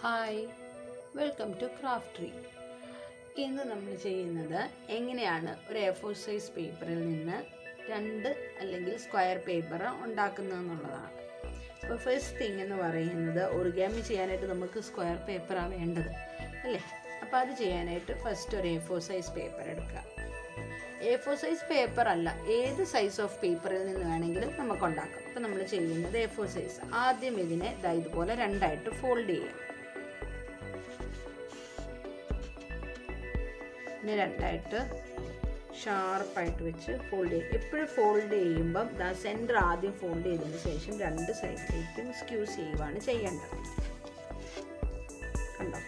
Hi, welcome to craft tree. ഇന്ന് നമ്മൾ ചെയ്യുന്നത് എങ്ങനെയാണ് ഒരു A4 സൈസ് പേപ്പറിൽ നിന്ന് രണ്ട് അല്ലെങ്കിൽ സ്ക്വയർ പേപ്പർ ഉണ്ടാക്കുന്നതെന്നുള്ളതാണ്. അപ്പോൾ ഫസ്റ്റ് തിങ് എന്ന് പറയുന്നത് ഒറിഗാമി ചെയ്യാനായിട്ട് നമുക്ക് സ്ക്വയർ പേപ്പറാണ് വേണ്ടത് അല്ലേ. അപ്പോൾ അത് ചെയ്യാനായിട്ട് ഫസ്റ്റ് ഒരു A4 സൈസ് പേപ്പർ എടുക്കുക. A4 സൈസ് പേപ്പർ അല്ല, ഏത് സൈസ് ഓഫ് പേപ്പറിൽ നിന്ന് വേണമെങ്കിലും നമുക്ക് ഉണ്ടാക്കാം. അപ്പോൾ നമ്മൾ ചെയ്യുന്നത് A4 സൈസ്. ആദ്യം ഇതിനെ ഇതുപോലെ രണ്ടായിട്ട് ഫോൾഡ് ചെയ്യാം. പിന്നെ രണ്ടായിട്ട് ഷാർപ്പായിട്ട് വെച്ച് ഫോൾഡ് ചെയ്യും. എപ്പോഴും ഫോൾഡ് ചെയ്യുമ്പം സെൻറ്റർ ആദ്യം ഫോൾഡ് ചെയ്തതിന് ശേഷം രണ്ട് സൈഡിലേക്കും സ്ക്യൂസ് ചെയ്യുകയാണ് ചെയ്യേണ്ടത്. കണ്ടോ,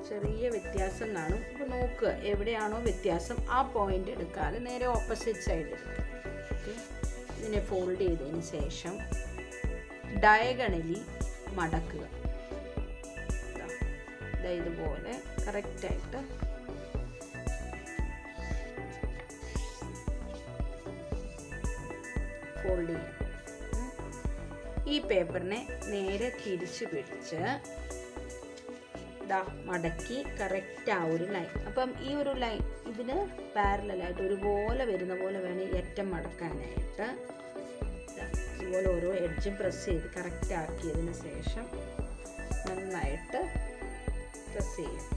ചെറിയ വ്യത്യാസം കാണും. അപ്പോൾ നോക്കുക, എവിടെയാണോ വ്യത്യാസം ആ പോയിന്റ് എടുക്കാതെ നേരെ ഓപ്പോസിറ്റ് സൈഡ് എടുക്കുക. ഓക്കെ, ഇതിനെ ഫോൾഡ് ചെയ്തതിന് ശേഷം ഡയഗണലി മടക്കുക. ഇതുപോലെ കറക്റ്റായിട്ട് ഫോൾഡ് ചെയ്യാം. ഈ പേപ്പറിനെ നേരെ തിരിച്ച് പിടിച്ച് മടക്കി കറക്റ്റ് ആ ഒരു ലൈൻ, അപ്പം ഈ ഒരു ലൈൻ ഇതിന് പാരലായിട്ട് ഒരുപോലെ വരുന്ന പോലെ വേണം ഈ അറ്റം മടക്കാനായിട്ട്. ഇതുപോലെ ഓരോ എഡ്ജും പ്രസ് ചെയ്ത് കറക്റ്റ് ആക്കിയതിന് ശേഷം നന്നായിട്ട് പ്രസ് ചെയ്യാം.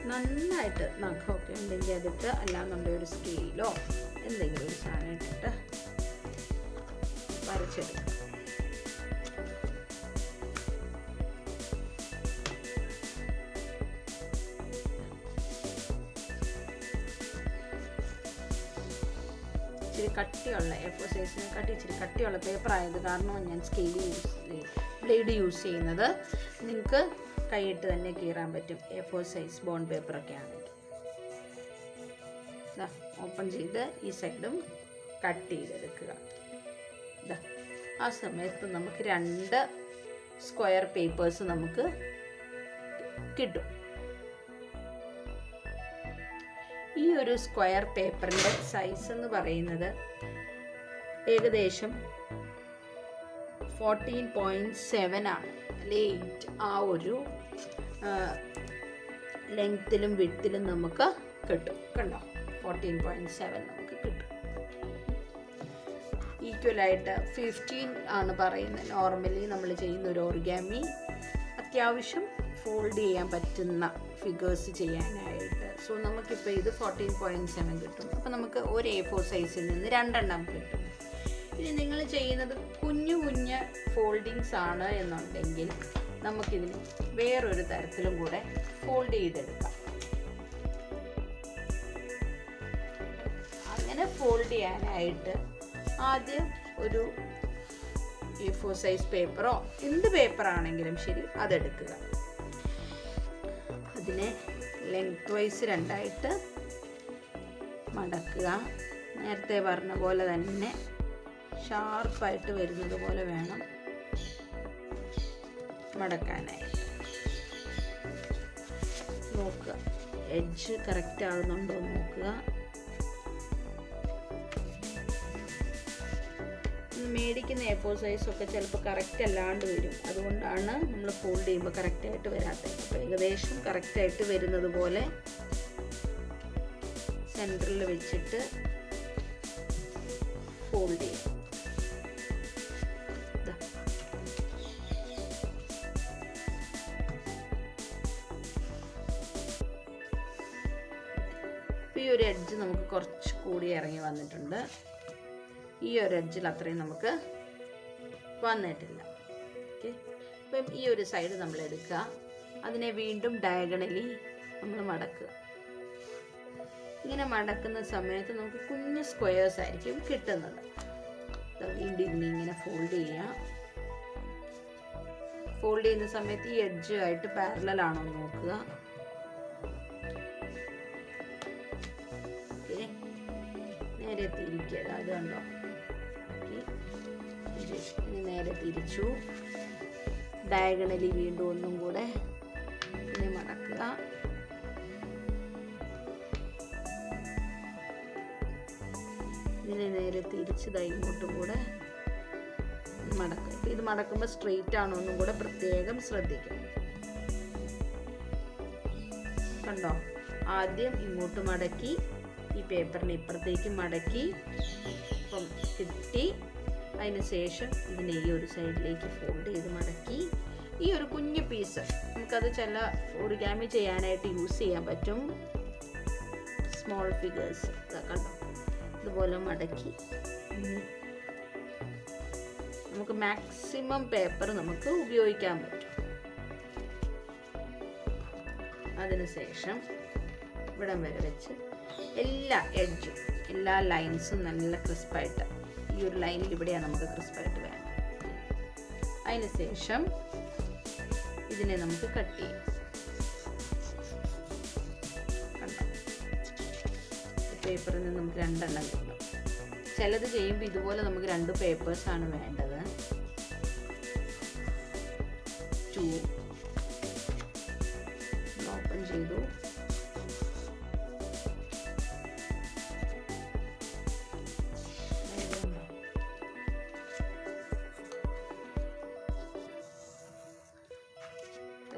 നന്നായിട്ട് നഖമൊക്കെ ഉണ്ടെങ്കിൽ അതിട്ട്, അല്ലാന്നുണ്ടെങ്കിൽ ഒരു സ്കെയിലോ എന്തെങ്കിലും ഒരു സാധനം ഇട്ടിട്ട് വരച്ചെടുക്കും. ഇച്ചിരി കട്ടിയുള്ള A4 സൈസിനെക്കാട്ടി ഇച്ചിരി കട്ടിയുള്ള പേപ്പർ ആയത് കാരണം ഞാൻ ബ്ലേഡ് യൂസ് ചെയ്യുന്നത്. നിങ്ങൾക്ക് കൈയിട്ട് തന്നെ കീറാൻ പറ്റും. A4 സൈസ് ബോണ്ട് പേപ്പറൊക്കെ ആണെങ്കിൽ ഓപ്പൺ ചെയ്ത് ഈ സൈഡും കട്ട് ചെയ്തെടുക്കുക. ആ സമയത്ത് നമുക്ക് രണ്ട് സ്ക്വയർ പേപ്പേഴ്സ് നമുക്ക് കിട്ടും. ഈ ഒരു സ്ക്വയർ പേപ്പറിൻ്റെ സൈസ് എന്ന് പറയുന്നത് ഏകദേശം 14.7 ആണ്, അല്ലെ 8. ആ ഒരു ലെങ്ത്തിലും വിഡ്ത്തിലും നമുക്ക് കിട്ടും. കണ്ടോ, 14.7 നമുക്ക് കിട്ടും. ഈക്വലായിട്ട് 15 ആണ് പറയുന്നത് നോർമലി നമ്മൾ ചെയ്യുന്ന ഒരു ഓറിഗാമി. അത്യാവശ്യം ഫോൾഡ് ചെയ്യാൻ പറ്റുന്ന ഫിഗേഴ്സ് ചെയ്യാനായിട്ട്. സോ നമുക്കിപ്പോൾ ഇത് 14.7 കിട്ടും. അപ്പോൾ നമുക്ക് ഒരു A4 സൈസിൽ നിന്ന് രണ്ടെണ്ണം കിട്ടും. ഇനി നിങ്ങൾ ചെയ്യുന്നത് കുഞ്ഞു കുഞ്ഞ് ഫോൾഡിങ്സ് ആണ് എന്നുണ്ടെങ്കിൽ നമുക്കിതിന് വേറൊരു തരത്തിലും കൂടെ ഫോൾഡ് ചെയ്തെടുക്കാം. അങ്ങനെ ഫോൾഡ് ചെയ്യാനായിട്ട് ആദ്യം ഒരു A4 സൈസ് പേപ്പറോ എന്ത് പേപ്പറാണെങ്കിലും ശരി അതെടുക്കുക. അതിനെ ലെങ്ത് വൈസ് രണ്ടായിട്ട് മടക്കുക. നേരത്തെ പറഞ്ഞ പോലെ തന്നെ ഷാർപ്പായിട്ട് വരുന്നത് പോലെ വേണം മടക്കാനായിട്ട്. നോക്കുക, എഡ്ജ് കറക്റ്റ് ആകുന്നുണ്ടോ നോക്കുക. മേടിക്കുന്ന A4 സൈസൊക്കെ ചിലപ്പോൾ കറക്റ്റ് അല്ലാണ്ട് വരും. അതുകൊണ്ടാണ് നമ്മൾ ഫോൾഡ് ചെയ്യുമ്പോൾ കറക്റ്റായിട്ട് വരാത്തത്. അപ്പോൾ ഏകദേശം കറക്റ്റായിട്ട് വരുന്നത് പോലെ സെൻറ്ററിൽ വെച്ചിട്ട് ഫോൾഡ് ചെയ്യും. ഈ ഒരു എഡ്ജ് നമുക്ക് കുറച്ച് കൂടി ഇറങ്ങി വന്നിട്ടുണ്ട്. ഈ ഒരു എഡ്ജിൽ അത്രയും നമുക്ക് വന്നിട്ടില്ല. ഓക്കെ, അപ്പം ഈ ഒരു സൈഡ് നമ്മൾ എടുക്കുക. അതിനെ വീണ്ടും ഡയഗണലി നമ്മൾ മടക്കുക. ഇങ്ങനെ മടക്കുന്ന സമയത്ത് നമുക്ക് കുഞ്ഞ് സ്ക്വയേഴ്സ് ആയിരിക്കും കിട്ടുന്നത്. വീണ്ടും ഇതിനെ ഇങ്ങനെ ഫോൾഡ് ചെയ്യുക. ഫോൾഡ് ചെയ്യുന്ന സമയത്ത് ഈ എഡ്ജുമായിട്ട് പാരലൽ ആണോ നോക്കുക. നേരെ തിരിക്കുക. അത് കണ്ടോ, നേരെ തിരിച്ചു. ഡയഗണലി വീണ്ടും ഒന്നും കൂടെ ഇതിനെ മടക്കുക. ഇതിനെ നേരെ തിരിച്ച് ഇങ്ങോട്ടും കൂടെ മടക്കുക. ഇത് മടക്കുമ്പോൾ സ്ട്രെയിറ്റ് ആണോ എന്നും കൂടെ പ്രത്യേകം ശ്രദ്ധിക്കണം. കണ്ടോ, ആദ്യം ഇങ്ങോട്ട് മടക്കി ഈ പേപ്പറിനെ ഇപ്പുറത്തേക്ക് മടക്കി ഇപ്പം കിട്ടി. അതിന് ശേഷം ഇതിനെ ഈ ഒരു സൈഡിലേക്ക് ഫോൾഡ് ചെയ്ത് മടക്കി ഈ ഒരു കുഞ്ഞു പീസ് നമുക്കത് ചില ഒറിഗാമി ചെയ്യാനായിട്ട് യൂസ് ചെയ്യാൻ പറ്റും. സ്മോൾ ഫിഗേഴ്സ് കണ്ടോ, ഇതുപോലെ മടക്കി നമുക്ക് മാക്സിമം പേപ്പർ നമുക്ക് ഉപയോഗിക്കാൻ പറ്റും. അതിനുശേഷം ഇവിടം വരെ വെച്ച് എല്ലാ എഡ്ജും എല്ലാ ലൈൻസും നല്ല ക്രിസ്പായിട്ട്, ഈ ഒരു ലൈനിൽ ഇവിടെയാണ് നമുക്ക് ക്രിസ്പായിട്ട് വേണം. അതിന് ശേഷം ഇതിനെ നമുക്ക് കട്ട് ചെയ്യാം. കണ്ടോ, പേപ്പറിൽ നിന്ന് നമുക്ക് 2 എണ്ണം കിട്ടും. ചിലത് ചെയ്യുമ്പോൾ ഇതുപോലെ നമുക്ക് 2 പേപ്പേഴ്സാണ് വേണ്ടത്. 2 ഓപ്പൺ ചെയ്തു.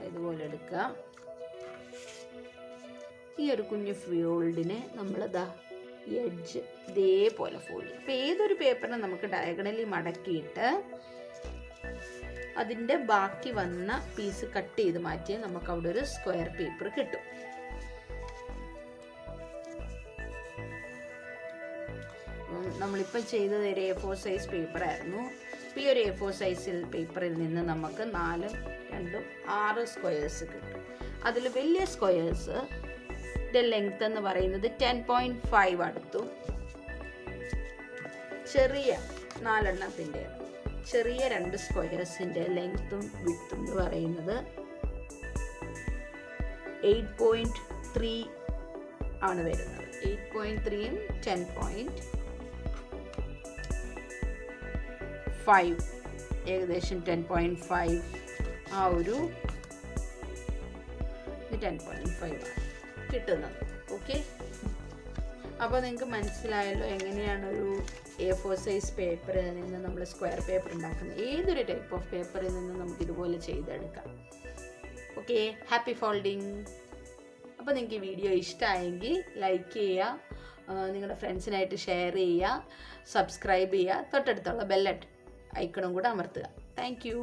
ഇതുപോലെ എടുക്കുക. ഈ ഒരു കുഞ്ഞു ഫോൾഡിനെ നമ്മളിതാ ഈ എഡ്ജ് ഇതേപോലെ ഫോൾഡ് ചെയ്യും. ഇപ്പം ഏതൊരു പേപ്പറിനെ നമുക്ക് ഡയഗണലി മടക്കിയിട്ട് അതിൻ്റെ ബാക്കി വന്ന പീസ് കട്ട് ചെയ്ത് മാറ്റിയാൽ നമുക്ക് അവിടെ ഒരു സ്ക്വയർ പേപ്പർ കിട്ടും. നമ്മളിപ്പം ചെയ്തത് ഒരു A4 സൈസ് പേപ്പറായിരുന്നു. ഈ ഒരു A4 സൈസിൽ പേപ്പറിൽ നിന്ന് നമുക്ക് 4, 2, 6 സ്ക്വയേഴ്സ് കിട്ടും. അതിൽ വലിയ സ്ക്വയേഴ്സ് ലെങ്ത് എന്ന് പറയുന്നത് 10.5 അടുത്തും, ചെറിയ 4 എണ്ണത്തിൻ്റെ ചെറിയ 2 സ്ക്വയേഴ്സിൻ്റെ ലെങ്ത്തും വിഡ്ത്തും എന്ന് പറയുന്നത് 8.3 ആണ് വരുന്നത്. 8.3യും 10.5 ഏകദേശം 10.5 ആ ഒരു 10.5 ആണ് കിട്ടുന്നത്. ഓക്കെ, അപ്പോൾ നിങ്ങൾക്ക് മനസ്സിലായല്ലോ എങ്ങനെയാണ് ഒരു A4 സൈസ് പേപ്പറിൽ നിന്ന് നമ്മൾ സ്ക്വയർ പേപ്പർ ഉണ്ടാക്കുന്നത്. ഏതൊരു ടൈപ്പ് ഓഫ് പേപ്പറിൽ നിന്ന് നമുക്ക് ഇതുപോലെ ചെയ്തെടുക്കാം. Okay, happy folding. അപ്പോൾ നിങ്ങൾക്ക് ഈ വീഡിയോ ഇഷ്ടമായെങ്കിൽ ലൈക്ക് ചെയ്യുക, നിങ്ങളുടെ ഫ്രണ്ട്സിനായിട്ട് ഷെയർ ചെയ്യുക, സബ്സ്ക്രൈബ് ചെയ്യുക, തൊട്ടടുത്തുള്ള ബെൽ ഐക്കണും കൂടെ അമർത്തുക. Thank you.